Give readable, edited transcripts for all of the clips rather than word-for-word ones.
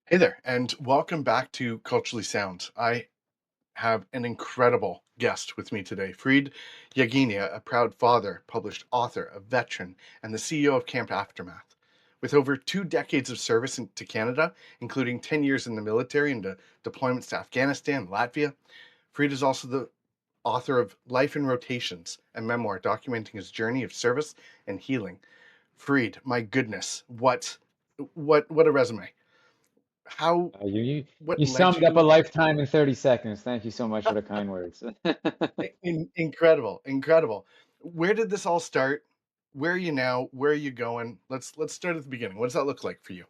Hey there, and welcome back to Culturally Sound. I have an incredible guest with me today. Farid Yaghini, a proud father, published author, a veteran, and the CEO of Camp Aftermath. With over 2 decades of service to Canada, including 10 years in the military and deployments to Afghanistan and Latvia, Farid is also the author of Life in Rotations, a memoir documenting his journey of service and healing. Farid, my goodness, what a resume. How Uh, you, you what you led summed up a you lifetime in 30 seconds. Thank you so much for the kind words. incredible, incredible. Where did this all start? Where are you now? Where are you going? Let's start at the beginning. What does that look like for you?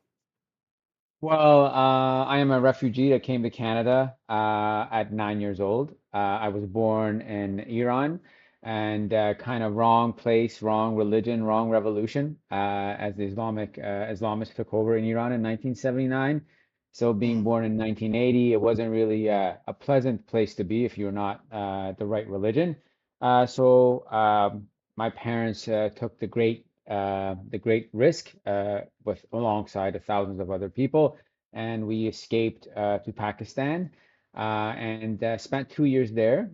Well, I am a refugee that came to Canada at 9 years old. I was born in Iran and kind of wrong place, wrong religion, wrong revolution as the Islamists took over in Iran in 1979. So being Mhm. born in 1980, it wasn't really a pleasant place to be if you're not the right religion. So my parents took the great risk with alongside thousands of other people, and we escaped to Pakistan and spent 2 years there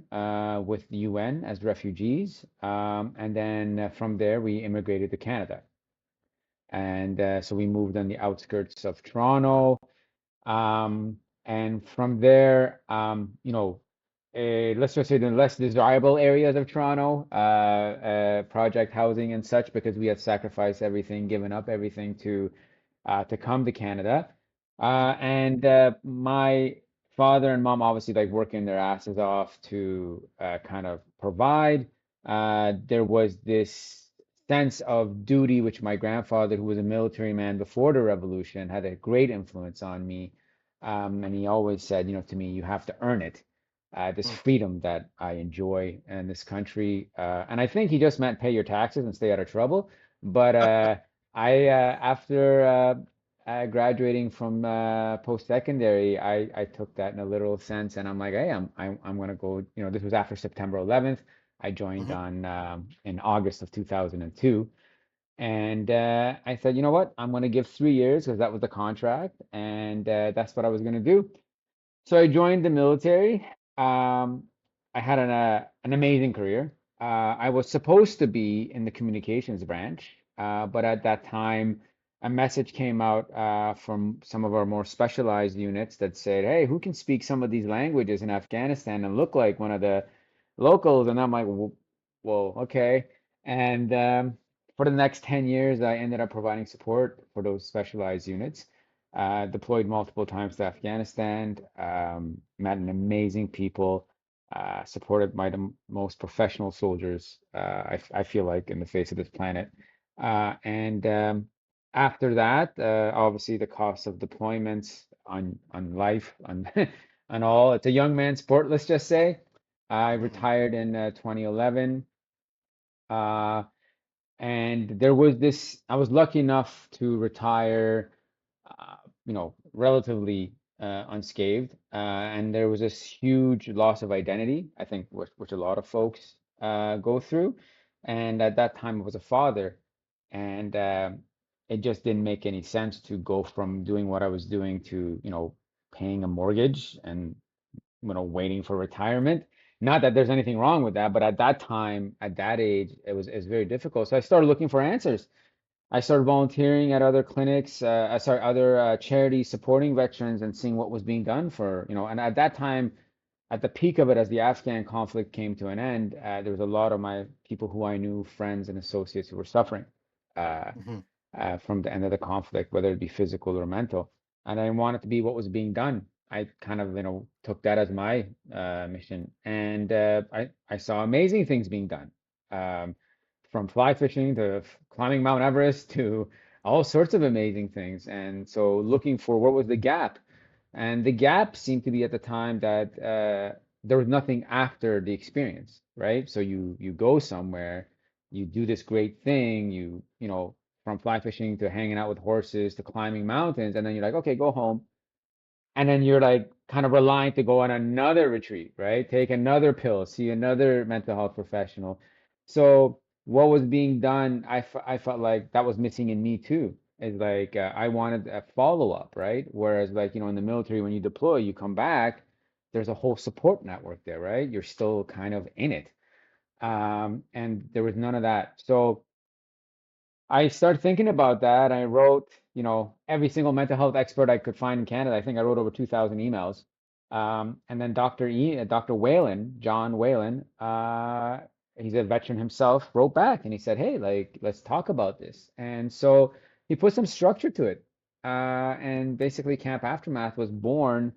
with the UN as refugees. And then from there, we immigrated to Canada. And so we moved on the outskirts of Toronto. Um, and from there, let's just say the less desirable areas of Toronto, project housing and such, because we had sacrificed everything, given up everything to come to Canada. And my father and mom obviously like working their asses off to kind of provide. There was this sense of duty, which my grandfather, who was a military man before the revolution, had a great influence on me. And he always said, to me, you have to earn it. This Mm. freedom that I enjoy in this country. And I think he just meant pay your taxes and stay out of trouble. But after graduating from post-secondary, I took that in a literal sense, and I'm like, hey, I'm gonna go. This was after September 11th. I joined Mhm. on in August of 2002, and I said, you know what, I'm gonna give 3 years because that was the contract, and that's what I was gonna do. So I joined the military. Um, I had an amazing career. I was supposed to be in the communications branch, but at that time, a message came out from some of our more specialized units that said, "Hey, who can speak some of these languages in Afghanistan and look like one of the locals?" And I'm like, "Well, okay." And for the next 10 years, I ended up providing support for those specialized units. Deployed multiple times to Afghanistan, met an amazing people, supported by the most professional soldiers, I feel like, in the face of this planet. And After that, obviously the cost of deployments on life, on on all, it's a young man's sport, let's just say. I Mhm. retired in 2011. Uh, and there was this, I was lucky enough to retire, relatively unscathed. And there was this huge loss of identity, I think, which a lot of folks go through. And at that time, I was a father, and it just didn't make any sense to go from doing what I was doing to, paying a mortgage and waiting for retirement. Not that there's anything wrong with that, but at that time, at that age, it's very difficult. So I started looking for answers. I started volunteering at other clinics, other charities supporting veterans and seeing what was being done and at that time, at the peak of it, as the Afghan conflict came to an end, there was a lot of my people who I knew, friends and associates who were suffering uh, Mhm. from the end of the conflict, whether it be physical or mental. And I wanted to be what was being done. I kind of, took that as my mission, and I saw amazing things being done, um, from fly fishing to climbing Mount Everest to all sorts of amazing things. And so, Mhm. looking for what was the gap, and the gap seemed to be at the time that there was nothing after the experience, right? So you go somewhere, you do this great thing, from fly fishing to hanging out with horses to climbing mountains, and then you're like, okay, go home. And then you're like kind of relying to go on another retreat, right? Take another pill, see another mental health professional. So what was being done, I felt like that was missing in me too. Is like I wanted a follow-up, right? Whereas like, in the military, when you deploy, you come back, there's a whole support network there, right? You're still kind of in it. And there was none of that. So I started thinking about that. I wrote, every single mental health expert I could find in Canada. I think I wrote over 2,000 emails. And then Dr. Whalen, John Whalen, he's a veteran himself, wrote back and he said, "Hey, like, let's talk about this." And so he put some structure to it. And basically, Camp Aftermath was born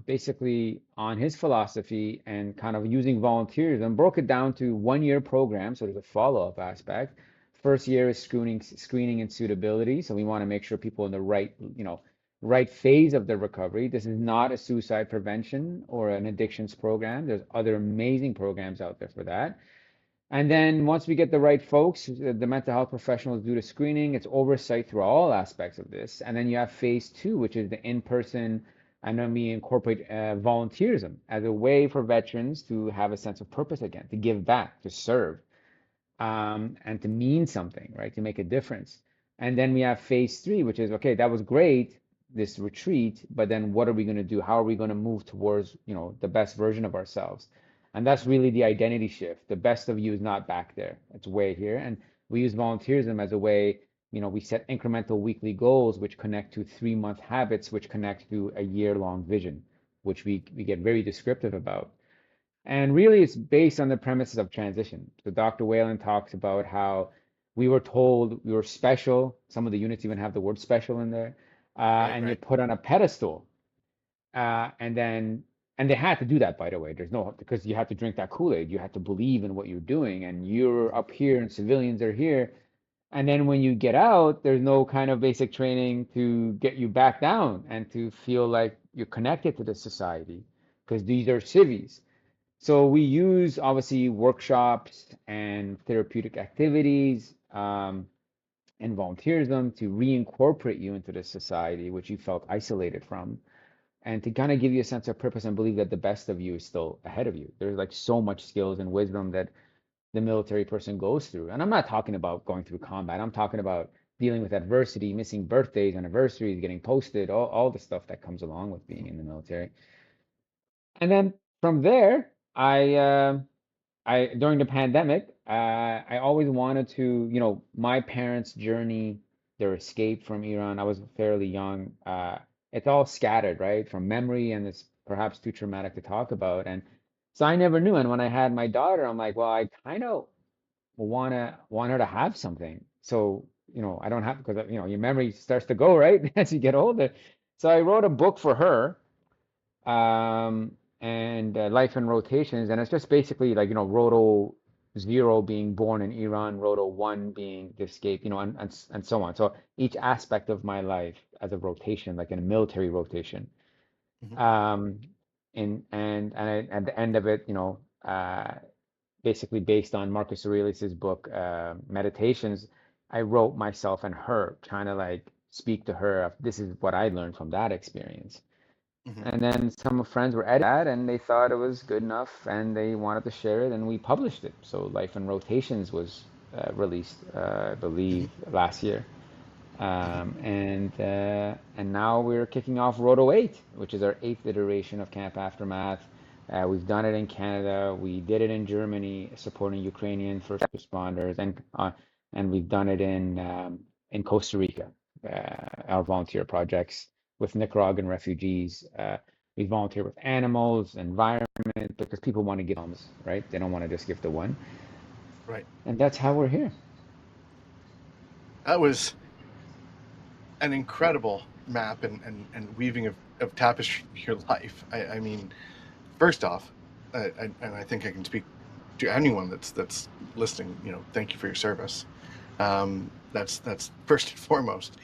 basically on his philosophy and kind of using volunteers and broke it down to 1 year program. So there's a follow-up aspect. First year is screening and suitability. So we want to make sure people in the right phase of their recovery. This is not a suicide prevention or an addictions program. There's other amazing programs out there for that. And then once we get the right folks, the mental health professionals do the screening. It's oversight through all aspects of this. And then you have phase two, which is the in-person, and then we incorporate volunteerism as a way for veterans to have a sense of purpose again, to give back, to serve, and to mean something, right? To make a difference. And then we have phase three, which is okay, that was great, this retreat, but then what are we going to do? How are we going to move towards, the best version of ourselves? And that's really the identity shift. The best of you is not back there, it's way here. And we use volunteerism as a way, we set incremental weekly goals, which connect to 3-month habits, which connect to a year-long vision, which we get very descriptive about. And really, it's based on the premises of transition. So Dr. Whalen talks about how we were told we were special. Some of the units even have the word special in there. Right, And you're right. put on a pedestal. And they had to do that, by the way. There's no, because you had to drink that Kool-Aid. You had to believe in what you're doing. And you're Mhm. up here and civilians are here. And then when you get out, there's no kind of basic training to get you back down and to feel like you're connected to the society because these are civvies. So we use obviously workshops and therapeutic activities and volunteerism to reincorporate you into the society which you felt isolated from, and to kind of give you a sense of purpose and believe that the best of you is still ahead of you. There's like so much skills and wisdom that the military person goes through. And I'm not talking about going through combat. I'm talking about dealing with adversity, missing birthdays, anniversaries, getting posted, all the stuff that comes along with being Mhm. in the military. And then from there, I during the pandemic, I always wanted to, my parents' journey, their escape from Iran. I was fairly young. It's all scattered, right, from memory, and it's perhaps too traumatic to talk about. And so I never knew. And when I had my daughter, I'm like, well, I kind of want her to have something. So, I don't have because your memory starts to go, right, as you get older. So I wrote a book for her um, and Life in Rotations, and it's just basically like Roto Zero being born in Iran, Roto One being the escape, and so on. So each aspect of my life as a rotation, like in a military rotation, Mhm. um, at the end of it, basically based on Marcus Aurelius's book Meditations, I wrote myself and her, trying to like speak to her of this is what I learned from that experience. Mhm. And then some friends were editing that and they thought it was good enough and they wanted to share it and we published it. So Life in Rotations was released, I believe, Mhm. last year. Mhm. And now we're kicking off Roto 8, which is our eighth iteration of Camp Aftermath. We've done it in Canada. We did it in Germany, supporting Ukrainian first responders, and we've done it in Costa Rica, our volunteer projects with Nicaraguan refugees. We volunteer with animals, environment, because people want to give homes, right? They don't want to just give to one, Right. and that's how we're here. That was an incredible map and weaving of tapestry of your life. I mean, first off, and I think I can speak to anyone that's listening. Thank you for your service. That's first and foremost.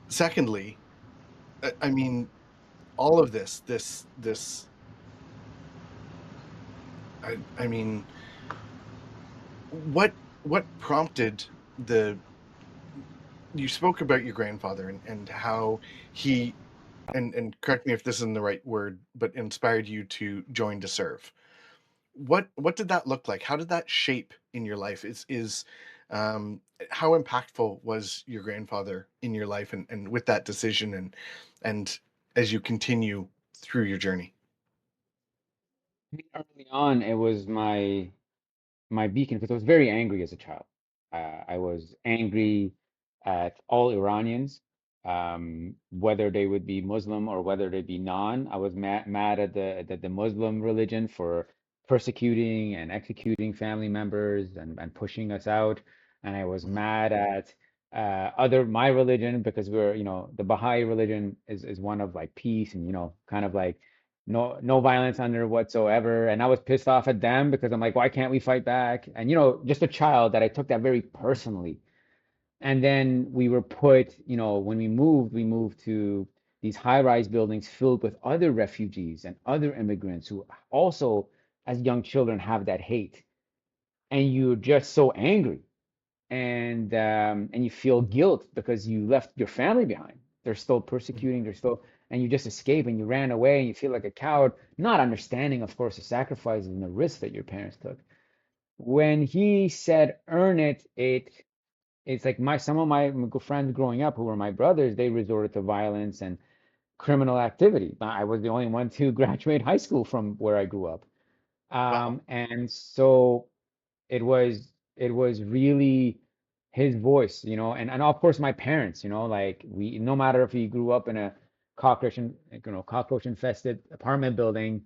Secondly, I mean, all of this. I mean, what what prompted the? You spoke about your grandfather and how he and correct me if this isn't the right word, but inspired you to join to serve. What did that look like? How did that shape in your life? Is How impactful was your grandfather in your life, and with that decision, and as you continue through your journey? Early on, it was my beacon because I was very angry as a child. I was angry at all Iranians, whether they would be Muslim or whether they be non. I was mad at the Muslim religion for persecuting and executing family members and pushing us out. And I was Mhm. mad at other my religion because we're, the Baha'i religion is one of like peace and, kind of like no violence under whatsoever. And I was pissed off at them because I'm like, why can't we fight back? And just a child that I took that very personally. And then we were put, when we moved to these high-rise buildings filled with other refugees and other immigrants who also, as young children, have that hate. And you're just so angry and you feel guilt because you left your family behind. They're still Mhm. persecuting, they're still, and you just escape and you ran away and you feel like a coward, not understanding, of course, the sacrifices and the risks that your parents took. When he said earn it, it's like some of my friends growing up who were my brothers, they resorted to violence and criminal activity. I was the only one to graduate high school from where I grew up. Wow. And so it was really his voice, and of course my parents, like we no matter if he grew up in a cockroach infested apartment building,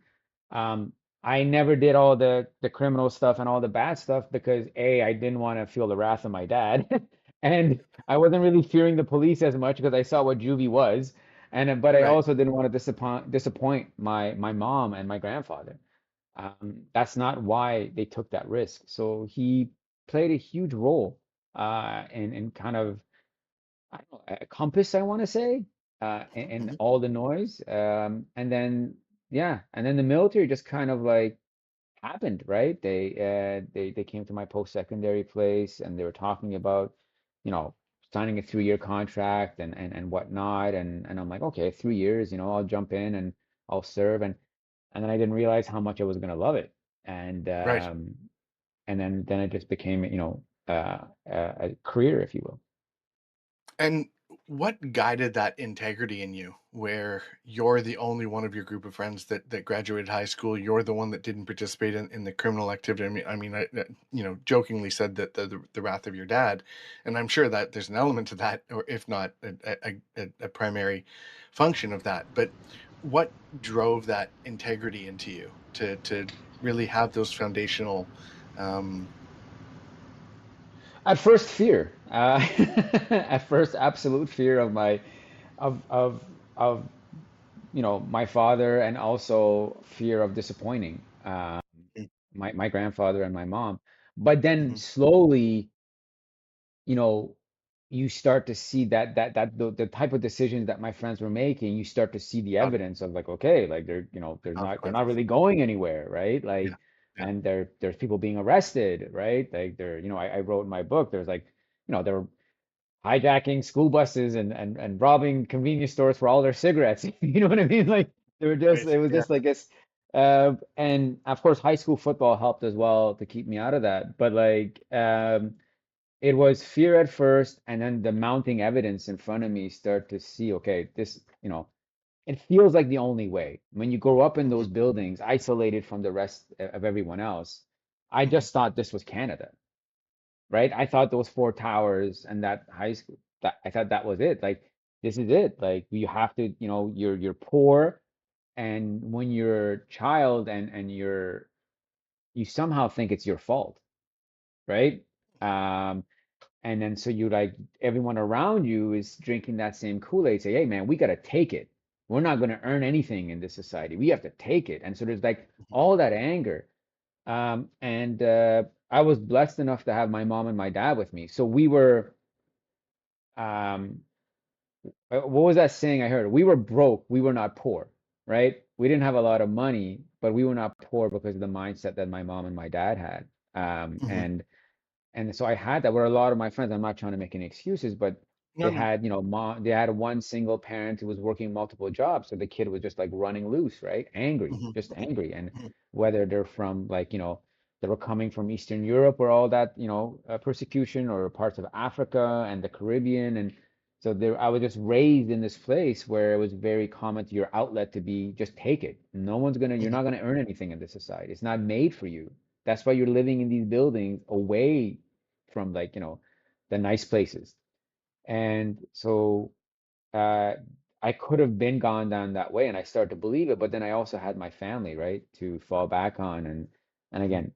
um, I never did all the criminal stuff and all the bad stuff because A, I didn't want to feel the wrath of my dad, and I wasn't really fearing the police as much because I saw what juvie was, but I Right. also didn't want to disappoint my mom and my grandfather. That's not why they took that risk. So he played a huge role in kind of, I don't know, a compass, I want to say, in Mhm. all the noise. And then the military just kind of like happened, right? They came to my post-secondary place and they were talking about, you know, signing a 3-year contract and whatnot. And I'm like, okay, 3 years, I'll jump in and I'll serve. And then I didn't realize how much I was gonna love it. And Right. um, and then it just became, a career, if you will. And what guided that integrity in you, where you're the only one of your group of friends that graduated high school? You're the one that didn't participate in the criminal activity. I jokingly said that the wrath of your dad, and I'm sure that there's an element to that, or if not a primary function of that. But what drove that integrity into you to really have those foundational? Um, At first, fear. At first, absolute fear of my of my father, and also fear of disappointing mm, my grandfather and my mom. But then mhm, slowly, you know, you start to see that the type of decisions that my friends were making, you start to see the got evidence of like, okay, like the they're not consequences. really going anywhere, right? Yeah. Like, Yeah. and there's people being arrested, right? Like I wrote in my book, there's like, they were hijacking school buses and robbing convenience stores for all their cigarettes. You know what I mean? Like Right. it was Yeah. just like this, and of course high school football helped as well to keep me out of that. But like, it was fear at first, and then the mounting evidence in front of me start to see, okay, this, it feels like the only way. When you grow up in Mhm, those buildings, isolated from the rest of everyone else, I mhm, just thought this was Canada, right? I thought those four towers and that high school, that I thought that was it. Like, this is it. Like, you have to, you're poor, and when you're a child and you somehow think it's your fault, right? Um, and then so you like everyone around you is drinking that same Kool-Aid, say, hey man, we gotta take it. We're not gonna earn anything in this society. We have to take it. And so there's like mhm, all that anger. And I was blessed enough to have my mom and my dad with me. So we were, um, what was that saying I heard? We were broke, we were not poor, right? We didn't have a lot of money, but we were not poor because of the mindset that my mom and my dad had. Um, mhm. and and so I had that where a lot of my friends, I'm not trying to make any excuses, but No, they no. had, they had one single parent who was working multiple jobs. So the kid was just like running loose, right? Angry, Mhm, just angry. And mhm, whether they're from like, that were coming from Eastern Europe, where all that, persecution, or parts of Africa and the Caribbean. And so there, I was just raised in this place where it was very common to your outlet to be just take it. You're Mhm. not gonna earn anything in this society. It's not made for you. That's why you're living in these buildings away from, like, the nice places. And so uh, I could have been gone down that way, and I started to believe it. But then I also had my family, right, to fall back on, and Mhm. again,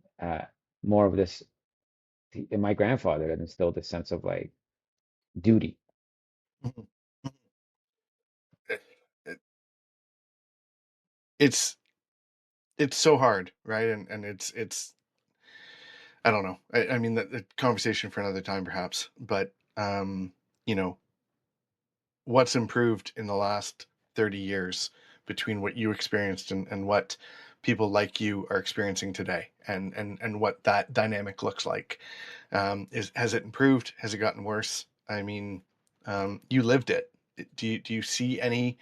more of this. My grandfather had instilled this sense of, like, duty. Mhm. It, it, it's it's so hard, right? And it's I don't know. I mean, the conversation for another time, perhaps. But you know, what's improved in the last 30 years between what you experienced and what people like you are experiencing today, and what that dynamic looks like. Is has it improved? Has it gotten worse? I mean, you lived it. Do you see any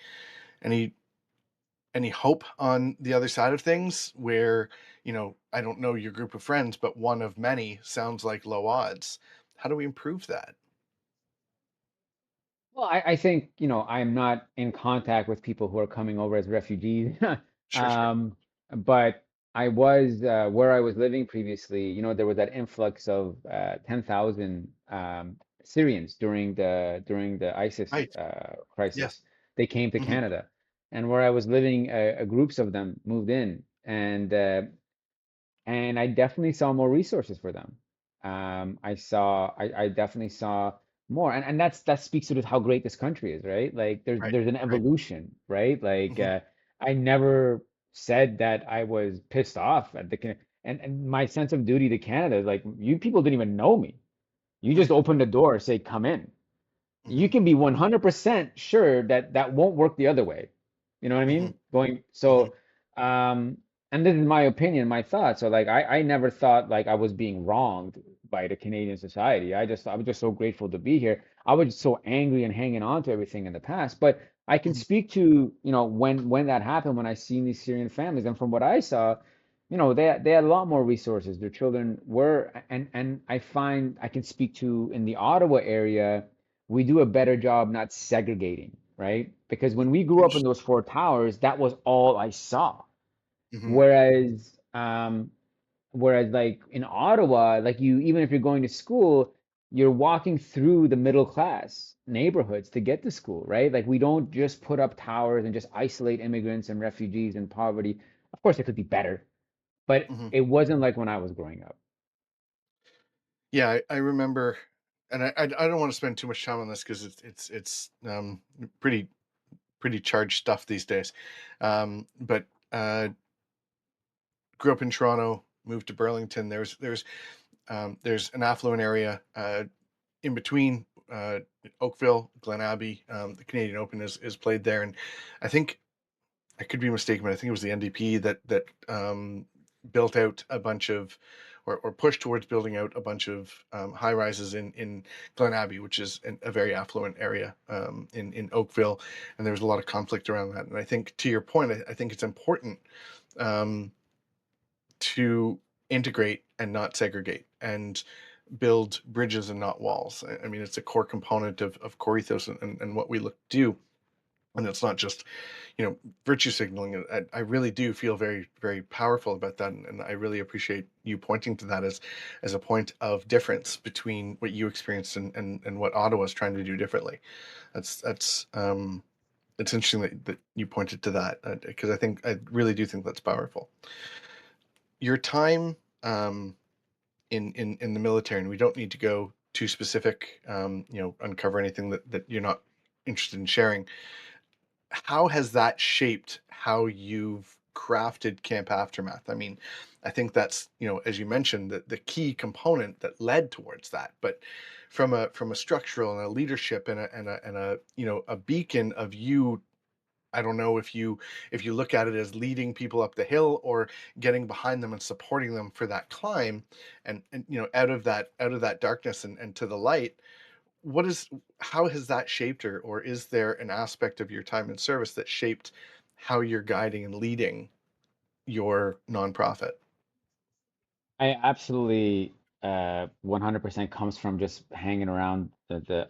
any hope on the other side of things where, I don't know your group of friends, but one of many sounds like low odds? How do we improve that? Well, I think, I'm not in contact with people who are coming over as refugees. Sure, sure. Um, but I was, where I was living previously, there was that influx of 10,000 Syrians during the ISIS Right. Yes. crisis. They came to Hmm. Canada. And where I was living, groups of them moved in. And I definitely saw more resources for them. I definitely saw more, and that speaks to how great this country is, right? Like, Right. there's an Right. evolution, right? Like, Hmm. I never said that I was pissed off at and my sense of duty to Canada is like, you people didn't even know me. You just Hmm. opened the door, say, come in. You Hmm. can be 100% sure that that won't work the other way. You know what I Hmm. mean? Going Hmm. so, um, and this is my opinion, my thoughts. So, like, I never thought like I was being wronged by the Canadian society. I was just so grateful to be here. I was so angry and hanging on to everything in the past. But I can Hmm. speak to, when that happened, when I seen these Syrian families, and from what I saw, they had a lot more resources. Their children were, and I find I can speak to in the Ottawa area, we do a better job not segregating, right? Because when we grew up in Interesting. those four towers, that was all I saw. Hmm. Whereas like in Ottawa, like, even if you're going to school, you're walking through the middle class neighborhoods to get to school, right? Like, we don't just put up towers and just isolate immigrants and refugees and poverty. Of course, it could be better, but Hmm. it wasn't like when I was growing up. Yeah, I remember, and I don't want to spend too much time on this because it's pretty charged stuff these days. But grew up in Toronto, moved to Burlington. There's an affluent area in between Oakville, Glen Abbey. The Canadian Open is played there, and I think I could be mistaken, but I think it was the NDP that built out a bunch of, or pushed towards building out a bunch of high rises in Glen Abbey, which is a very affluent area in Oakville, and there was a lot of conflict around that. And I think, to your point, I think it's important um, to integrate and not segregate, and build bridges and not walls. I mean, it's a core component of core ethos, and what we look to do. And it's not just, virtue signaling. I really do feel very, very powerful about that, and I really appreciate you pointing to that as a point of difference between what you experienced and what Ottawa's trying to do differently. That's it's interesting that you pointed to that, because I really do think that's powerful. Your time in the military, and we don't need to go too specific, uncover anything that you're not interested in sharing. How has that shaped how you've crafted Camp Aftermath? I mean, I think that's, as you mentioned, the key component that led towards that. But from a structural and a leadership and a a beacon of you. I don't know if you look at it as leading people up the hill, or getting behind them and supporting them for that climb, and out of that darkness, and to the light. What is How has that shaped, or is there an aspect of your time in service that shaped how you're guiding and leading your nonprofit? I absolutely 100% comes from just hanging around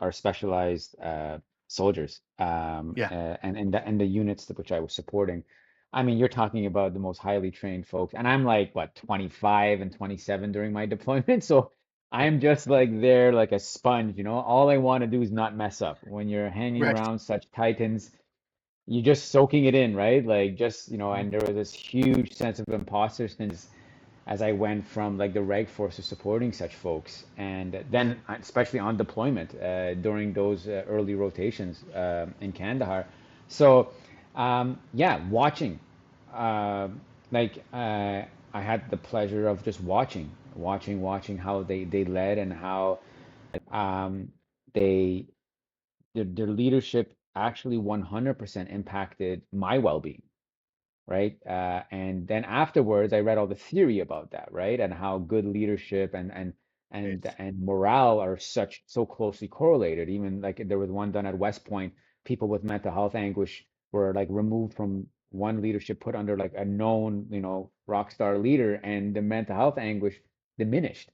our specialized soldiers Yeah, and the units which I was supporting. I mean, you're talking about the most highly trained folks, and I'm like what 25 and 27 during my deployment, so yeah, I'm just like there like a sponge, you know. All I want to do is not mess up. When you're hanging right. around such titans, you're just soaking it in, right? Like just, Mhm. and there was this huge sense of imposter since as I went from like the reg force to supporting such folks, and then especially on deployment during those early rotations in Kandahar. So yeah, watching, uh, like I had the pleasure of just watching how they led and how um, they their leadership actually 100% impacted my well-being, right? And then afterwards, I read all the theory about that, right? And how good leadership Right. and morale are so closely correlated. Even like there was one done at West Point, people with mental health anguish were like removed from one leadership, put under like a known, rock star leader, and the mental health anguish diminished.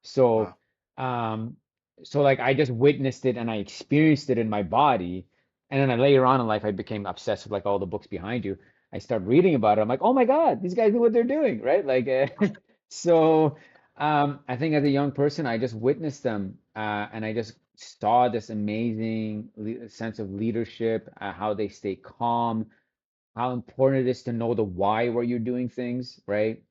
So, Wow. um, so like I just witnessed it and I experienced it in my body. And then later on in life, I became obsessed with like all the books behind you. I started reading about it. I'm like, oh my God, these guys know what they're doing, right? Like, so I think as a young person, I just witnessed them and I just saw this amazing sense of leadership, how they stay calm, how important it is to know the why where you're doing things, right?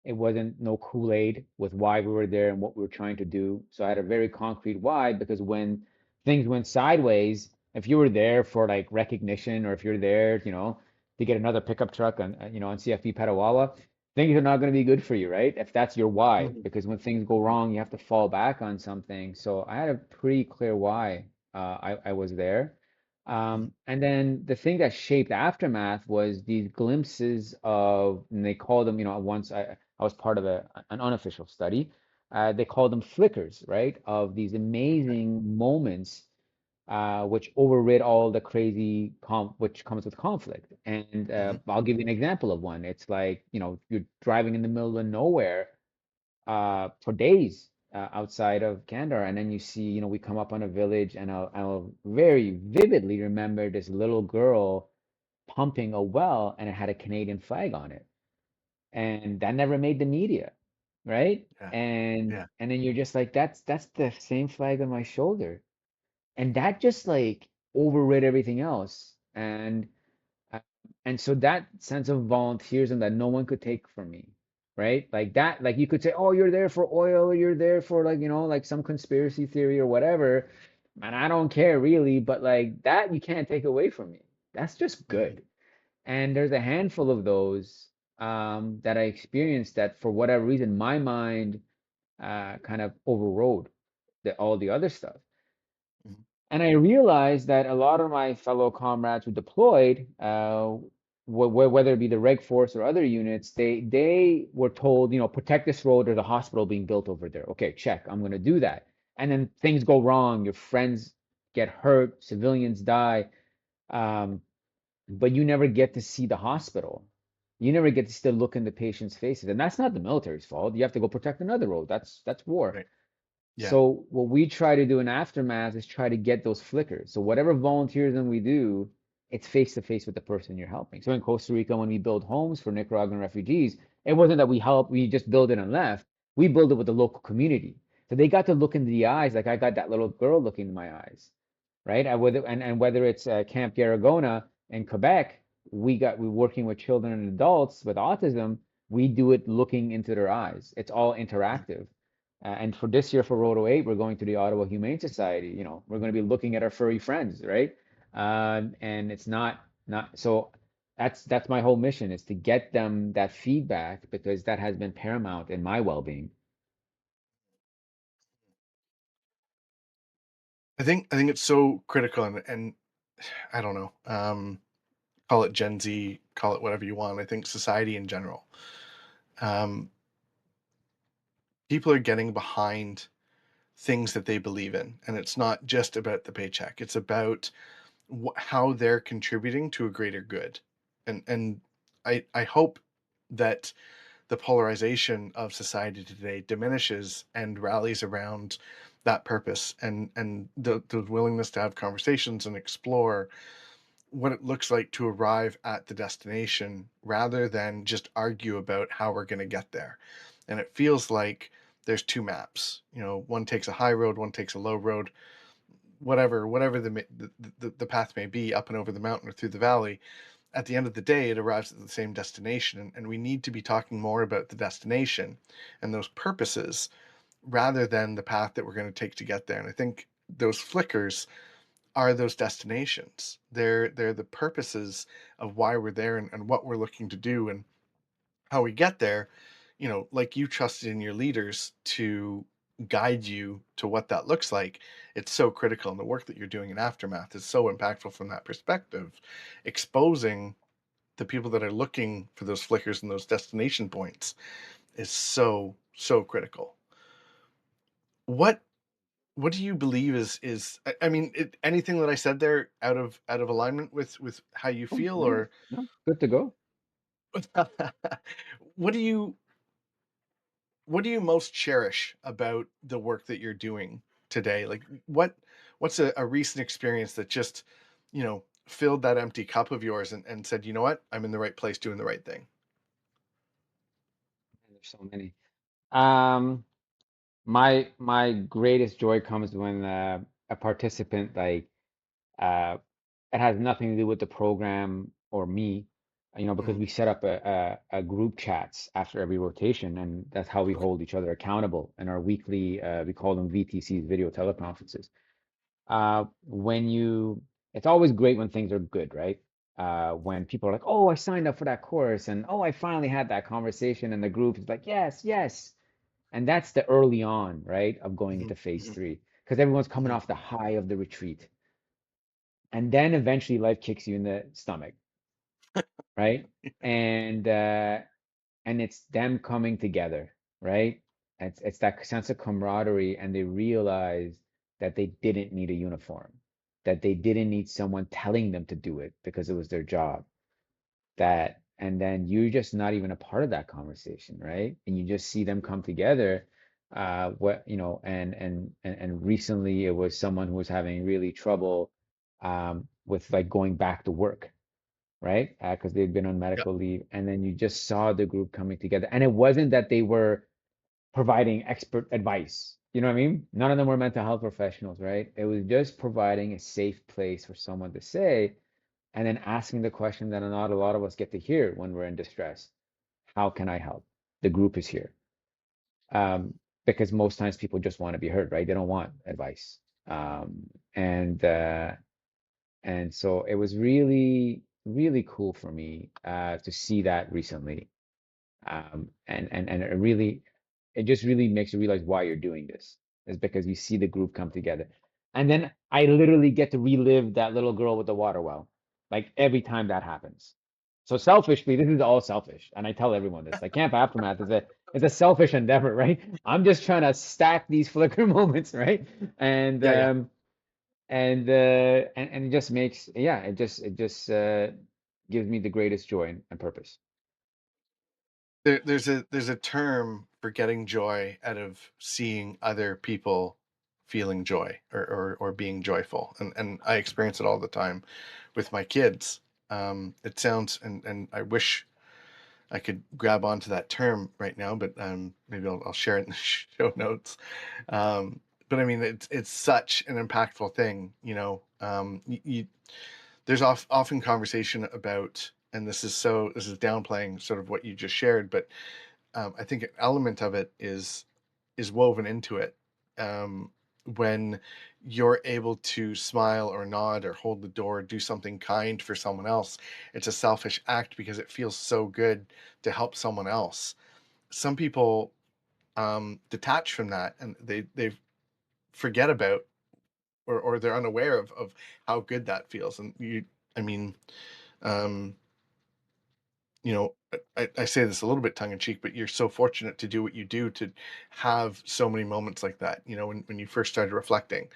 It wasn't no Kool-Aid with why we were there and what we were trying to do. So I had a very concrete why because when things went sideways, if you were there for like recognition or if you're there, to get another pickup truck on CFP Petawawa, things are not going to be good for you, right? If that's your why, Mhm. because when things go wrong, you have to fall back on something. So I had a pretty clear why I was there. Mhm. And then the thing that shaped Aftermath was these glimpses of, and they called them, once I was part of an unofficial study. They call them flickers, right? Of these amazing moments which overrid all the crazy which comes with conflict. And Mhm. I'll give you an example of one. It's like, you're driving in the middle of nowhere for days outside of Kandahar, and then you see, we come up on a village, and I'll very vividly remember this little girl pumping a well, and it had a Canadian flag on it, and that never made the media, right? Yeah. And Yeah. and then you're just like, that's the same flag on my shoulder, and that just like overrid everything else, uh, and so that sense of volunteerism that no one could take from me, right? Like that, like you could say, oh, you're there for oil, or you're there for like, like some conspiracy theory or whatever, and I don't care really, but like that you can't take away from me. That's just Mhm. good. And there's a handful of those that I experienced that for whatever reason, my mind kind of overrode all the other stuff. Mhm. And I realized that a lot of my fellow comrades who deployed, whether it be the Reg Force or other units, they were told, protect this road. There's a hospital being built over there. Okay, check. I'm going to do that. And then things go wrong. Your friends get hurt. Civilians die. Um, but you never get to see the hospital. You never get to still look in the patient's faces. And that's not the military's fault. You have to go protect another road. That's war. Right. Yeah. So what we try to do in Aftermath is try to get those flickers. So whatever volunteerism we do, it's face to face with the person you're helping. So in Costa Rica, when we build homes for Nicaraguan refugees, it wasn't that we just built it and left. We built it with the local community. So they got to look into the eyes, like I got that little girl looking in my eyes, right? And whether it's Camp Garrigona in Quebec, we're working with children and adults with autism. We do it looking into their eyes. It's all Mhm. interactive. And for this year for Roto 8, we're going to the Ottawa Humane Society. We're going to be looking at our furry friends, right? And it's not so that's my whole mission is to get them that feedback because that has been paramount in my well-being. I think it's so critical, and I don't know. Call it Gen Z, call it whatever you want. I think society in general, um, people are getting behind things that they believe in, and it's not just about the paycheck. It's about how they're contributing to a greater good, and I hope that the polarization of society today diminishes and rallies around that purpose, and the willingness to have conversations and explore what it looks like to arrive at the destination rather than just argue about how we're going to get there. And it feels like there's two maps. One takes a high road, one takes a low road, whatever the path may be, up and over the mountain or through the valley. At the end of the day, it arrives at the same destination, and we need to be talking more about the destination and those purposes rather than the path that we're going to take to get there. And I think those flickers are those destinations. They're the purposes of why we're there, and what we're looking to do, and how we get there. Like you trusted in your leaders to guide you to what that looks like. It's so critical, and the work that you're doing in Aftermath is so impactful from that perspective, exposing the people that are looking for those flickers and those destination points is so critical. What do you believe is I mean, anything that I said there out of alignment with how you Oh, feel, no, or no, good to go. what do you what do you most cherish about the work that you're doing today? Like, what's a recent experience that just, filled that empty cup of yours, and said, you know what, I'm in the right place doing the right thing. There's so many. Um, my greatest joy comes when a participant uh it has nothing to do with the program or me, because Mhm. we set up a group chats after every rotation, and that's how we Okay. hold each other accountable in our weekly, we call them VTCs, video teleconferences. When you, it's always great when things are good, right? When people are like, oh, I signed up for that course, and oh, I finally had that conversation, and the group is like, yes, yes. And that's the early on, right, of going Mhm, into phase mhm, three, because everyone's coming mhm. off the high of the retreat. And then eventually life kicks you in the stomach, right? And and it's them coming together, right? It's that sense of camaraderie, and they realize that they didn't need a uniform, that they didn't need someone telling them to do it because it was their job. That, and then you're just not even a part of that conversation, right? And you just see them come together. And recently it was someone who was having really trouble with like going back to work, right? Because they'd been on Yeah, medical leave, and then you just saw the group coming together. And it wasn't that they were providing expert advice. You know what I mean? None of them were mental health professionals, right? It was just providing a safe place for someone to say, and then asking the question that not a lot of us get to hear when we're in distress. How can I help? The group is here. Um, because most times people just want to be heard, right? They don't want advice. Um, and uh, and so it was really, really cool for me to see that recently. And it just really makes you realize why you're doing this. Is because you see the group come together. And then I literally get to relive that little girl with the water well, like every time that happens. So selfishly, this is all selfish. And I tell everyone this. Like Camp Aftermath is a selfish endeavor, right? I'm just trying to stack these flicker moments, right? And yeah, yeah. um and it just makes, yeah, it just gives me the greatest joy and purpose. There's a term for getting joy out of seeing other people feeling joy, or being joyful, and I experience it all the time with my kids. It sounds, and I wish I could grab onto that term right now, but maybe I'll share it in the show notes. But I mean, it's such an impactful thing. There's often conversation about, and this is downplaying sort of what you just shared, but I think an element of it is woven into it. Um, when you're able to smile or nod or hold the door, do something kind for someone else, it's a selfish act because it feels so good to help someone else. Some people detach from that, and they forget about, or they're unaware of how good that feels. And I mean, um, I say this a little bit tongue in cheek, but you're so fortunate to do what you do, to have so many moments like that. When you first started reflecting,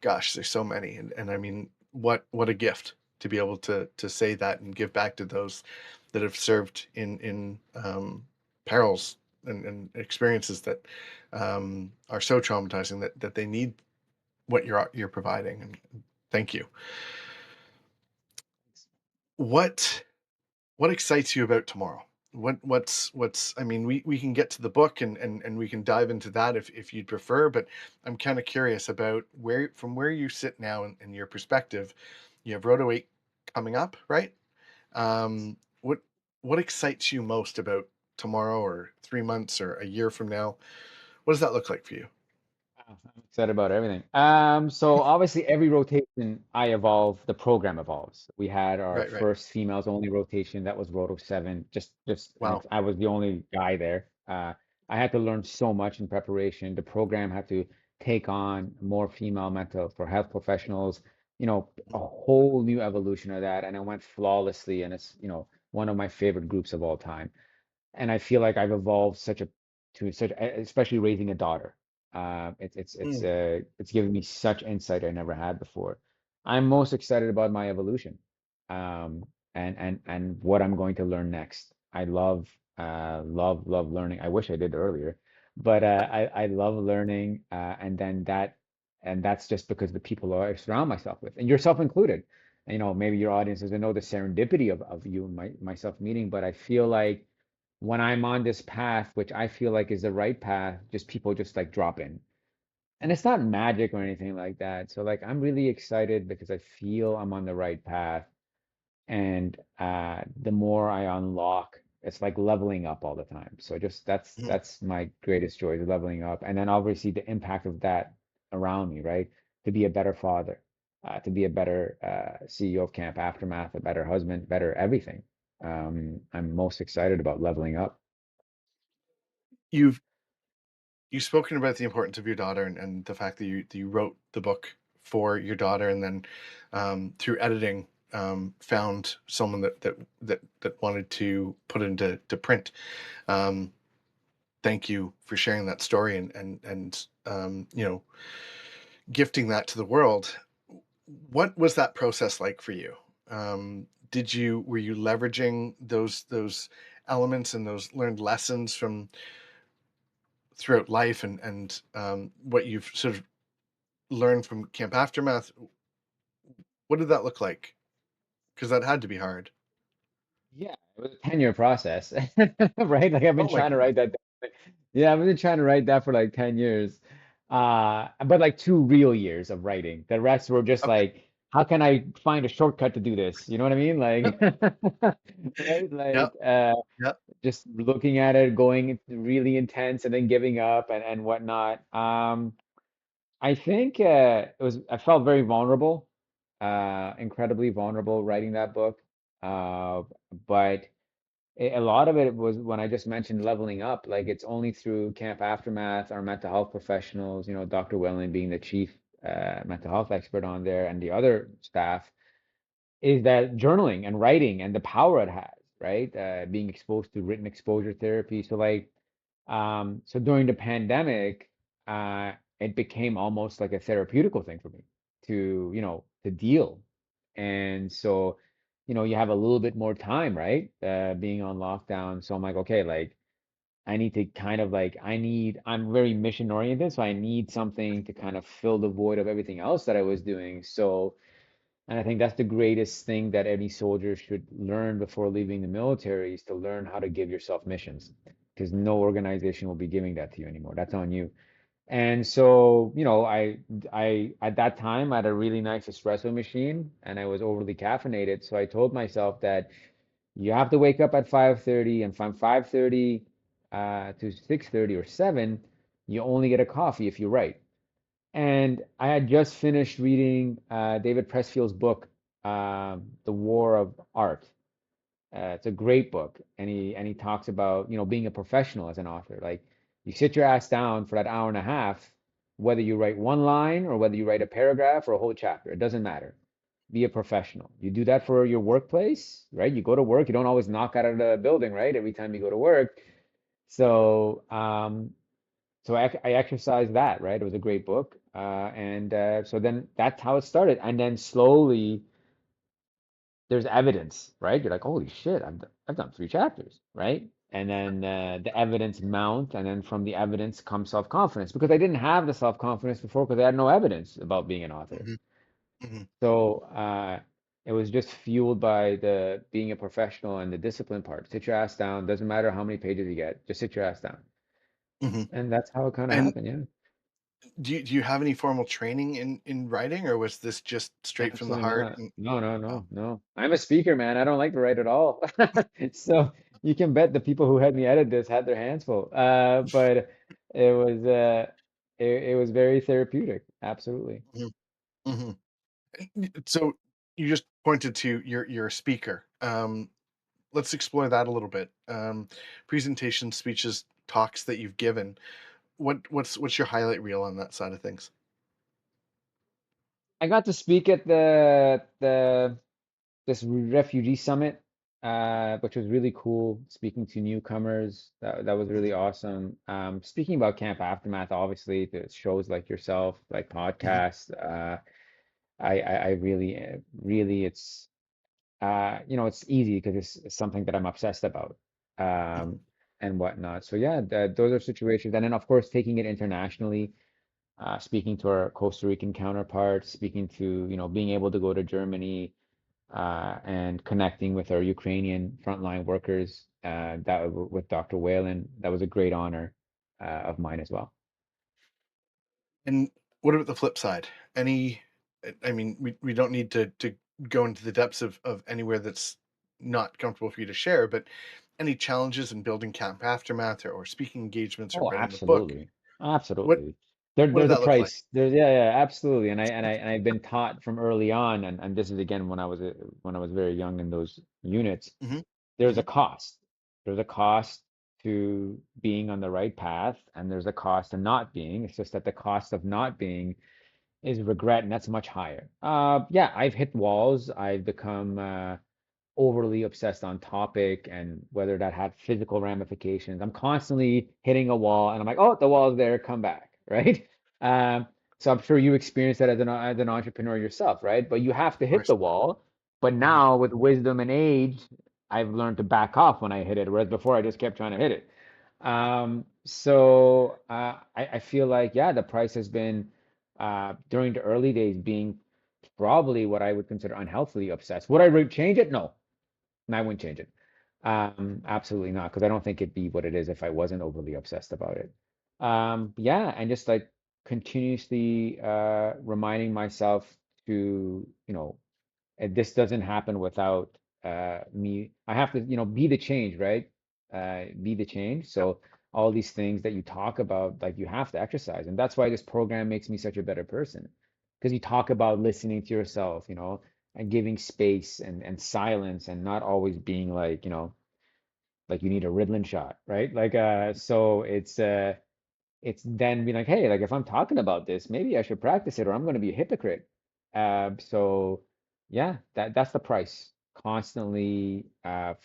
gosh, there's so many, and I mean, what a gift to be able to say that and give back to those that have served in perils and experiences that are so traumatizing that they need what you're providing. And thank you. What what excites you about tomorrow? What's I mean, we can get to the book and we can dive into that if you'd prefer, but I'm kind of curious about where you sit now in your perspective. You have Roto 8 coming up, right? Um, what what excites you most about tomorrow or 3 months or a year from now? What does that look like for you? I'm excited about everything. So obviously every rotation I evolve, the program evolves. We had our Right, right. first females only rotation that was Roto 7, and Wow. I was the only guy there. I had to learn so much in preparation. The program had to take on more female mental for health professionals, a whole new evolution of that, and it went flawlessly, and it's, one of my favorite groups of all time. And I feel like I've evolved especially raising a daughter. Mm, It's given me such insight I never had before. I'm most excited about my evolution, and what I'm going to learn next. I love learning. I wish I did earlier, but I love learning, and that's just because the people I surround myself with, and yourself included. And, maybe your audience doesn't know the serendipity of you and myself meeting, but I feel like when I'm on this path, which I feel like is the right path, just people just like drop in. And it's not magic or anything like that. So like I'm really excited because I feel I'm on the right path. And the more I unlock, it's like leveling up all the time. So just mm. that's my greatest joy is leveling up. And then obviously the impact of that around me, right? To be a better father, to be a better CEO of Camp Aftermath, a better husband, better everything. I'm most excited about leveling up. You've you've spoken about the importance of your daughter and the fact that you wrote the book for your daughter and then through editing found someone that wanted to put it into print. Um, thank you for sharing that story and gifting that to the world. What was that process like for you? Did you were you leveraging those elements and those learned lessons from throughout life and what you've sort of learned from Camp Aftermath? What did that look like? Because that had to be hard. Yeah, it was a 10-year process, right? Like I've been Oh my trying to goodness. write that down. Yeah, I've been trying to write that for like 10 years. But like 2 real years of writing. The rest were just Okay. like, how can I find a shortcut to do this? You know what I mean? Yep. Like, right? Yep. Like, Yep. just looking at it, going really intense and then giving up and whatnot. I think I felt very vulnerable, incredibly vulnerable writing that book. Uh, but a lot of it was when I just mentioned leveling up, like it's only through Camp Aftermath, our mental health professionals, Dr. Wellen being the chief mental health expert on there and the other staff, is that journaling and writing and the power it has, right? Being exposed to written exposure therapy. So like, so during the pandemic, it became almost like a therapeutical thing for me to deal. And so, you have a little bit more time, right? Being on lockdown. So I'm like, okay, like I need to kind of like, I'm very mission oriented. So I need something to kind of fill the void of everything else that I was doing. So, and I think that's the greatest thing that any soldier should learn before leaving the military is to learn how to give yourself missions, because no organization will be giving that to you anymore. That's on you. And so, I at that time I had a really nice espresso machine and I was overly caffeinated. So I told myself that you have to wake up at 5:30, and from 5:30 to 6:30 or 7, you only get a coffee if you write. And I had just finished reading David Pressfield's book, The War of Art. It's a great book, and he talks about being a professional as an author. Like you sit your ass down for that hour and a half, whether you write one line or whether you write a paragraph or a whole chapter, it doesn't matter. Be a professional. You do that for your workplace, right? You go to work. You don't always knock out of the building, right? Every time you go to work. So, I exercised that, right? It was a great book. And so then that's how it started. And then slowly there's evidence, right? You're like, holy shit, I've done 3 chapters, right? And then the evidence mount, and then from the evidence comes self-confidence because I didn't have the self-confidence before because I had no evidence about being an author. Hmm. Hmm. So it was just fueled by the being a professional and the discipline part. Sit your ass down. Doesn't matter how many pages you get, just sit your ass down. Hmm. And that's how it kind of And happened, yeah. do you have any formal training in writing, or was this just straight from the Absolutely heart? not. And, No, no, oh, no, no. I'm a speaker, man. I don't like to write at all. So you can bet the people who had me edit this had their hands full. But it was it was very therapeutic. Absolutely. mhm, mhm. So you just pointed to your speaker. Let's explore that a little bit. Presentations, speeches, talks that you've given. What's your highlight reel on that side of things? I got to speak at the this refugee summit, which was really cool. Speaking to newcomers, that was really Mhm, awesome. Speaking about Camp Aftermath, obviously, the shows like yourself, like mhm, podcasts. I really, really, it's it's easy because it's something that I'm obsessed about, mhm, um, and whatnot. So yeah, those are situations, and then of course taking it internationally, speaking to our Costa Rican counterparts, speaking to being able to go to Germany and connecting with our Ukrainian frontline workers with Dr. Whalen. That was a great honor of mine as well. And what about the flip side? Any, I mean, we don't need to go into the depths of anywhere that's not comfortable for you to share, but any challenges in building Camp Aftermath, or speaking engagements, or Oh, writing the book? absolutely. What Absolutely. what did There's a that look like? price. There's yeah, yeah, absolutely. And I've been taught from early on, and this is again when I was very young in those units, Hmm. there's a Hmm. cost. There's a cost to being on the right path, and there's a cost to not being. It's just that the cost of not being is regret, and that's much higher. Yeah, I've hit walls. I've become overly obsessed on topic and whether that had physical ramifications. I'm constantly hitting a wall and I'm like, oh, the wall's there, come back, right? Um, so I'm sure you experienced that as an entrepreneur yourself, right? But you have to Of hit course. the wall. But Hmm. now with wisdom and age, I've learned to back off when I hit it, whereas before I just kept trying to hit it. I feel like, yeah, the price has been during the early days being probably what I would consider unhealthily obsessed. Would I change it? No, I wouldn't change it. Absolutely not, because I don't think it'd be what it is if I wasn't overly obsessed about it. Yeah, and just like continuously reminding myself to, this doesn't happen without me. I have to, be the change, right? Be the change. Yep. So all these things that you talk about, like you have to exercise, and that's why this program makes me such a better person, because you talk about listening to yourself, and giving space and silence, and not always being like, like you need a Ritalin shot, right? Like, so it's then being like, hey, like if I'm talking about this, maybe I should practice it or I'm going to be a hypocrite. So yeah, that's the price. Constantly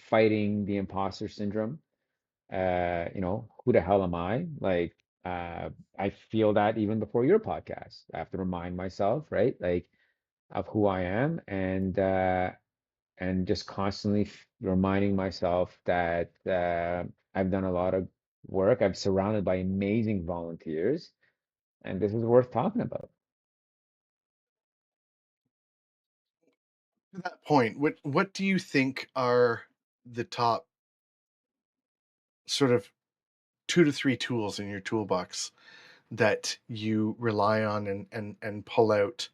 fighting the imposter syndrome. Who the hell am I? Like, I feel that even before your podcast. I have to remind myself, right? Like of who I am and just constantly reminding myself that I've done a lot of work. I'm surrounded by amazing volunteers, and this is worth talking about. To that point, what do you think are the top sort of 2 to 3 tools in your toolbox that you rely on and pull out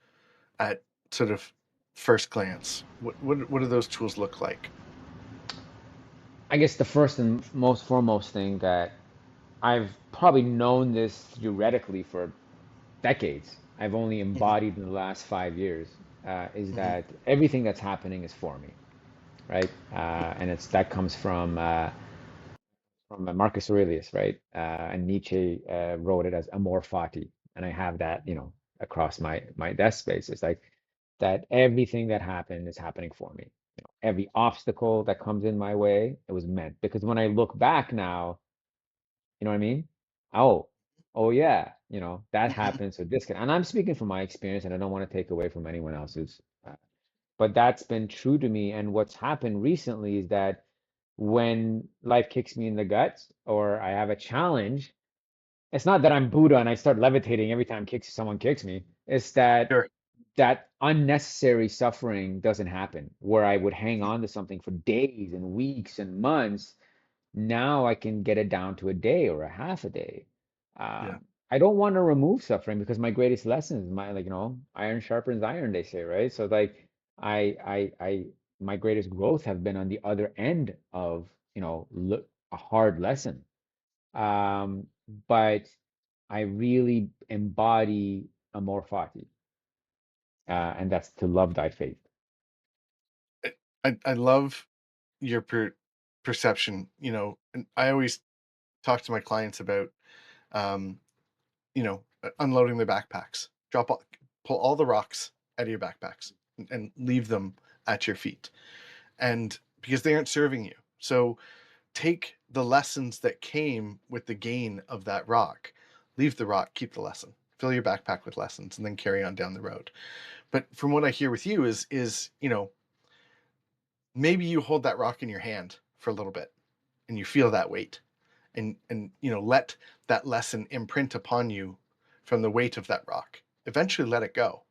at sort of first glance? What do those tools look like? I guess the first and most foremost thing that I've probably known this theoretically for decades, I've only Hmm. embodied in the last 5 years, is Hmm. that everything that's happening is for me, right? And that comes from Marcus Aurelius, right? And Nietzsche wrote it as amor fati, and I have that, across my desk space. It's like that everything that happened is happening for me. Every obstacle that comes in my way, it was meant. Because when I look back now, you know what I mean? Oh, oh yeah, that Hmm. happened. So this can, and I'm speaking from my experience, and I don't want to take away from anyone else's. but that's been true to me. And what's happened recently is that when life kicks me in the guts or I have a challenge, it's not that I'm Buddha and I start levitating every time someone kicks me. It's that Sure. that unnecessary suffering doesn't happen where I would hang on to something for days and weeks and months. Now I can get it down to a day or a half a day. Yeah. I don't want to remove suffering because my greatest lesson is my, like, iron sharpens iron, they say, right? So like my greatest growth have been on the other end of, a hard lesson. Um, but I really embody amor fati, and that's to love thy faith. I love your perception, and I always talk to my clients about, um, unloading their backpacks. Pull all the rocks out of your backpacks and leave them at your feet. And because they aren't serving you. So take the lessons that came with the gain of that rock, leave the rock, keep the lesson, fill your backpack with lessons, and then carry on down the road. But from what I hear with you is, maybe you hold that rock in your hand for a little bit and you feel that weight and let that lesson imprint upon you from the weight of that rock. Eventually let it go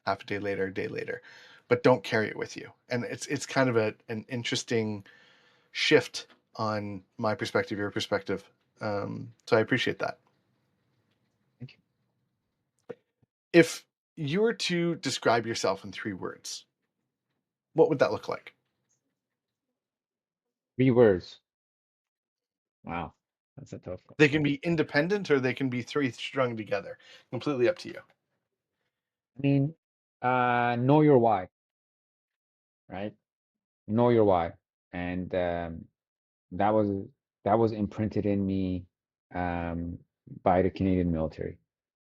half a day later, but don't carry it with you. And it's kind of an interesting shift on my perspective, your perspective. So I appreciate that. Thank you. If you were to describe yourself in 3 words, what would that look like? 3 words. Wow, that's a tough one. They can be independent or they can be three strung together. Completely up to you. I mean, know your why, right? Know your why, and that was that was imprinted in me um, by the Canadian military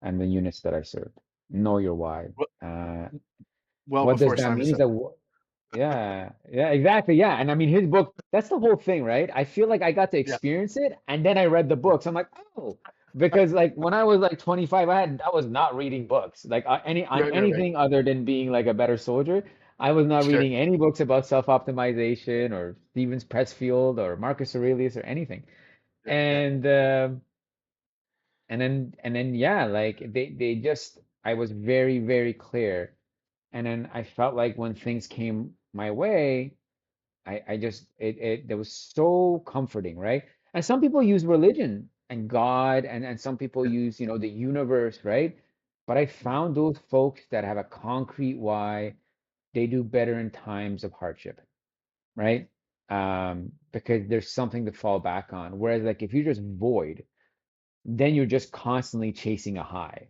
and the units that I served. Know your why. Well, Uh, well what does before that Simon mean? Is said that that. Yeah, yeah, exactly. Yeah. And I mean, his book, that's the whole thing, right? I feel like I got to Yeah, experience it and then I read the books. I'm like, oh, because like when I was like 25, I was not reading books. Like on right. anything other than being like a better soldier. I was not Sure. reading any books about self-optimization or Stevens Pressfield or Marcus Aurelius or anything. Yeah. And and then yeah, like they just I was very, very clear. And then I felt like when things came my way, I just that was so comforting, right? And some people use religion and God, and some people Yeah. use, the universe, right? But I Mhm. found those folks that have a concrete why, they do better in times of hardship, right? Because there's something to fall back on. Whereas like if you're just void, then you're just constantly chasing a high,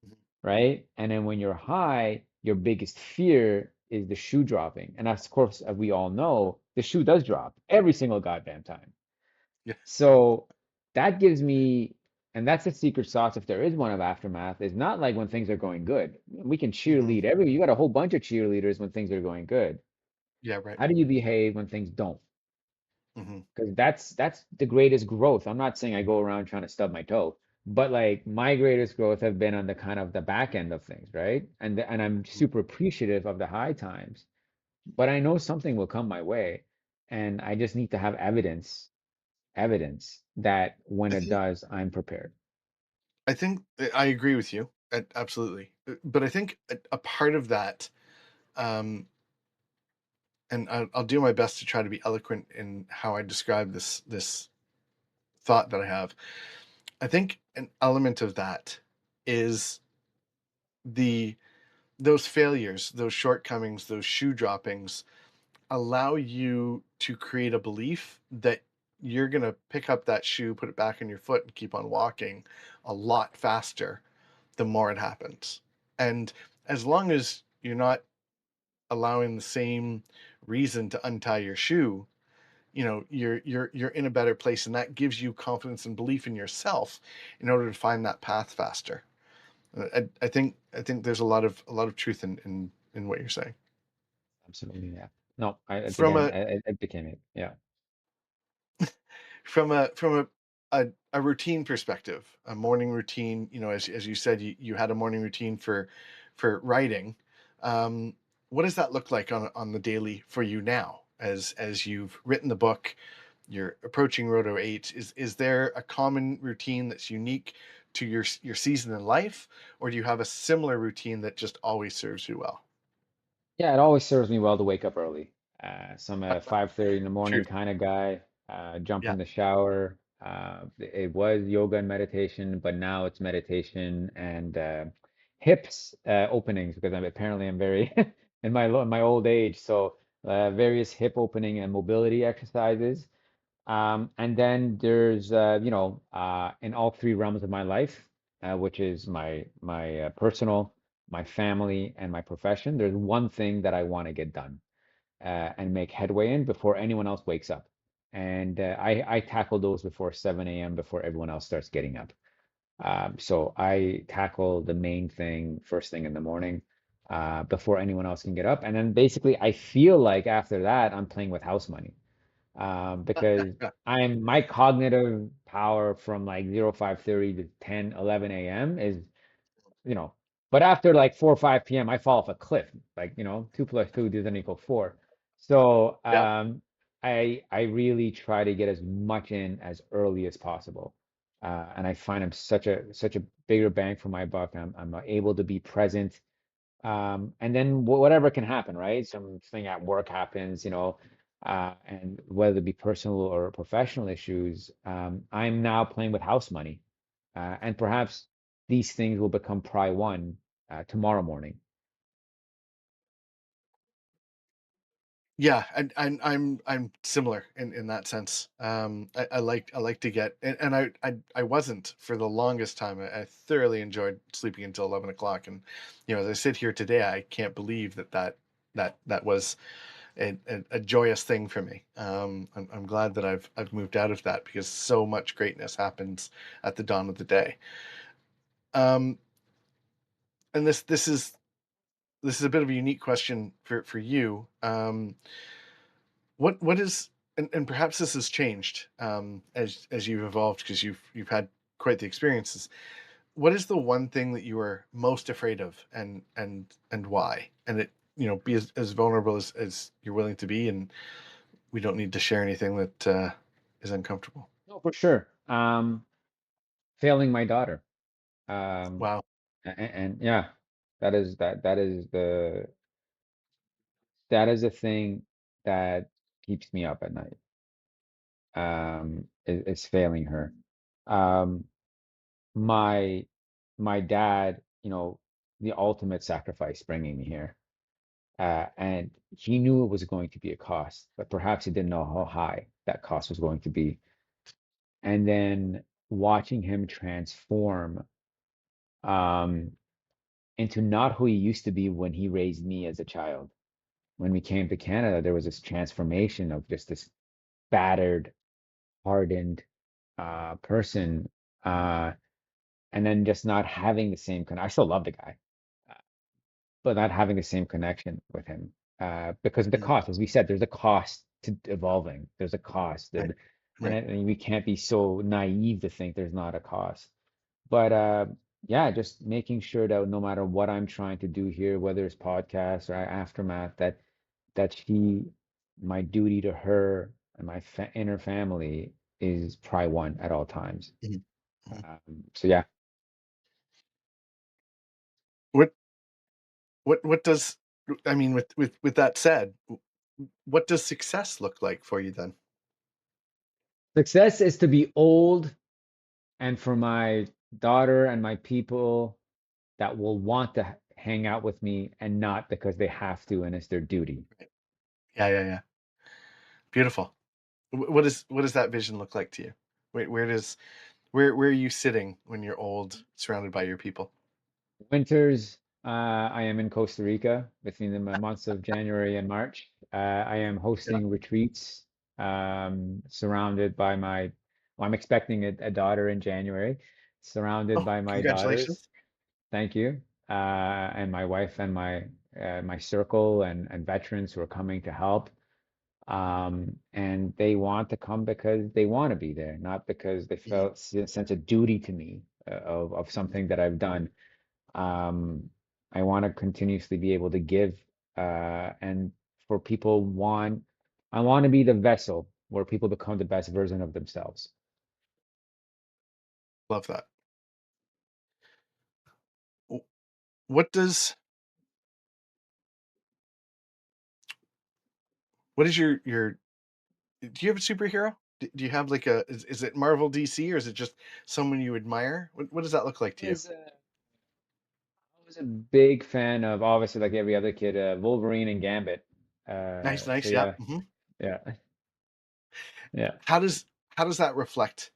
Mhm. right? And then when you're high, your biggest fear is the shoe dropping. And of course, as we all know, the shoe does drop every single goddamn time. Yeah. So that gives me, and that's the secret sauce, if there is one of Aftermath, is not like when things are going good. We can Mhm. cheerlead you got a whole bunch of cheerleaders when things are going good. Yeah, right. How do you behave when things don't? Mhm. Because that's the greatest growth. I'm not saying I go around trying to stub my toe, but like my greatest growth have been on the kind of the back end of things, right? And I'm Mhm. super appreciative of the high times, but I know something will come my way, and I just need to have evidence that when I it think does, I'm prepared. I think I agree with you. Absolutely. But I think a part of that, um, and I'll do my best to try to be eloquent in how I describe this thought that I have. I think an element of that is the those failures, those shortcomings, those shoe droppings allow you to create a belief that you're going to pick up that shoe, put it back in your foot, and keep on walking a lot faster the more it happens. And as long as you're not allowing the same reason to untie your shoe, you're in a better place, and that gives you confidence and belief in yourself in order to find that path faster. I think there's a lot of truth in what you're saying. Absolutely, yeah. No, it's From again, a it became it. Yeah. from a routine perspective, a morning routine, as you said, you had a morning routine for writing. Um, what does that look like on the daily for you now, as you've written the book, you're approaching Roto 8? Is there a common routine that's unique to your season in life, or do you have a similar routine that just always serves you well? Yeah, it always serves me well to wake up early. So I'm a 5:30 in the True. morning kind of guy. Jump Yeah. in the shower. It was yoga and meditation, but now it's meditation and hips openings because I'm very in my old age. So various hip opening and mobility exercises. And then there's in all three realms of my life, which is my personal, my family, and my profession. There's one thing that I want to get done and make headway in before anyone else wakes up. And I tackle those before 7 a.m. before everyone else starts getting up. So I tackle the main thing first thing in the morning before anyone else can get up. And then basically I feel like after that I'm playing with house money because Yeah. my cognitive power from like 05:30 to 10, 11 a.m. is, you know, but after like 4 or 5 p.m. I fall off a cliff. Like, 2 plus 2 doesn't equal 4. So Yeah. I really try to get as much in as early as possible. And I find I'm such a bigger bang for my buck. I'm able to be present and then whatever can happen, right? Something at work happens, and whether it be personal or professional issues, I'm now playing with house money. And perhaps these things will become pry one tomorrow morning. Yeah, and I'm similar in that sense. I like to get, and I wasn't for the longest time. I thoroughly enjoyed sleeping until 11 o'clock, and as I sit here today, I can't believe that was a joyous thing for me. I'm glad that I've moved out of that, because so much greatness happens at the dawn of the day. Um, and this is a bit of a unique question for you. What is, and perhaps this has changed as you've evolved, because you've had quite the experiences. What is the one thing that you are most afraid of, and why? And be as vulnerable as you're willing to be, and we don't need to share anything that is uncomfortable. No, for sure. Failing my daughter. Um, Wow. and yeah, that is the thing that keeps me up at night. Is failing her. Um, my my dad, the ultimate sacrifice bringing me here. And he knew it was going to be a cost, but perhaps he didn't know how high that cost was going to be. And then watching him transform um, into not who he used to be when he raised me as a child. When we came to Canada, there was this transformation of just this battered, hardened person, uh, and then just not having the same I still love the guy, uh, but not having the same connection with him because of the Mm, cost. As we said, there's a cost to evolving. There's a cost, right. and Right. we can't be so naive to think there's not a cost. But yeah, just making sure that no matter what I'm trying to do here, whether it's podcasts or aftermath, that my duty to her and my inner family is pry one at all times. Mhm. Mhm. So yeah. What what does, I mean, with that said, what does success look like for you then? Success is to be old and for my daughter and my people that will want to hang out with me and not because they have to and it's their duty. Yeah, yeah, yeah. Beautiful. What does that vision look like to you? Where are you sitting when you're old, surrounded by your people? Winters, I am in Costa Rica between the months of January and March. I am Yeah. hosting retreats, surrounded by well, I'm expecting a daughter in January, surrounded Oh, by my daughters. congratulations. Thank you. And my wife and my circle and veterans who are coming to help. And they want to come because they want to be there, not because they Mhm, felt a sense of duty to me of mhm, something that I've done. um, I want to continuously be able to give And for people want, I want to be the vessel where people become the best version of themselves. Love that. W- What does what is your do you have a superhero? Do you have like a is it Marvel, DC, or is it just someone you admire? What does that look like to you? I was a big fan of, obviously, like every other kid, Wolverine and Gambit. Nice, So nice. Yeah. yeah, yeah, yeah. How does how does that reflect?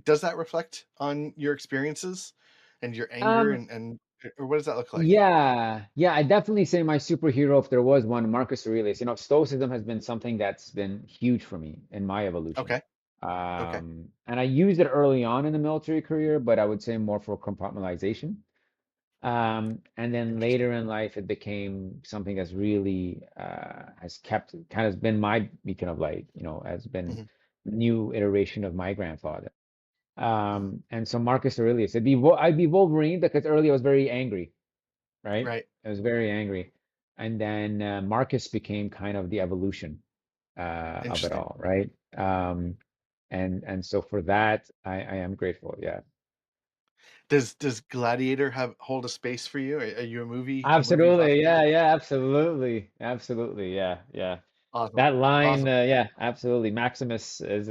Does that reflect on your experiences and your anger Um, and or what does that look like? yeah, yeah. I definitely say my superhero, if there was one, Marcus Aurelius. Stoicism has been something that's been huge for me in my evolution. Okay. Okay. And I used it early on in the military career, but I would say more for compartmentalization. And then Interesting. later in life, it became something that's really has kept kind of been my beacon of light, has been Hmm. new iteration of my grandfather. Hmm. And so Marcus Aurelius, I'd be Wolverine because earlier I was very angry, right? Right. I was very angry. And then Marcus became kind of the evolution of it Interesting. all, right? And so for that, I am grateful. Yeah. Does Gladiator have hold a space for you? Are you a movie buff Absolutely. at Yeah, all? yeah, absolutely. Absolutely. Yeah, yeah. Awesome. That line, Awesome. yeah, absolutely. Maximus is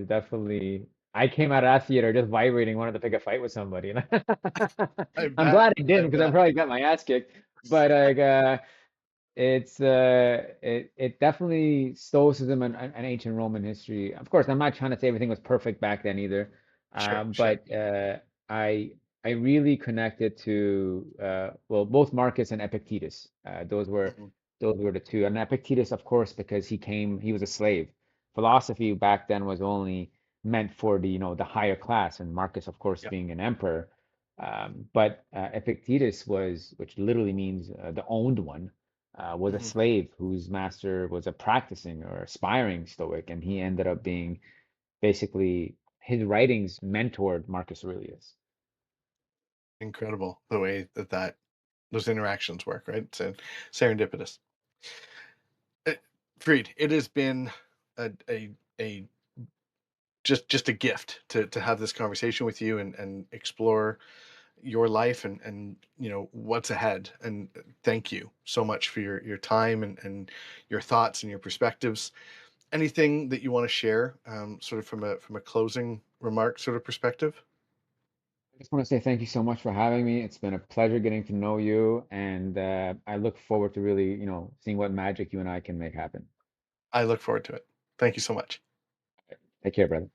definitely. I came out of that theater just vibrating, wanted to pick a fight with somebody. I I'm bet. glad I I didn't because I bet. probably got my ass kicked. But like, it definitely stoicism and ancient Roman history. Of course, I'm not trying to say everything was perfect back then either, Sure. Sure. but I I really connected to well, both Marcus and Epictetus. Hmm. Those were the two. And Epictetus, of course, because he was a slave. Philosophy back then was only meant for the higher class, and Marcus, of course, Yeah. being an emperor. But Epictetus which literally means the owned one, was a Hmm. slave whose master was a practicing or aspiring Stoic, and he ended up being basically his writings mentored Marcus Aurelius. Incredible the way that those interactions work, right? So serendipitous. Uh, Freed, it has been a just a gift to have this conversation with you and explore your life and what's ahead. And thank you so much for your time and your thoughts and your perspectives. Anything that you want to share, sort of from a closing remark sort of perspective? I just want to say thank you so much for having me. It's been a pleasure getting to know you, and I look forward to really, seeing what magic you and I can make happen. I look forward to it. Thank you so much. Take care, brother.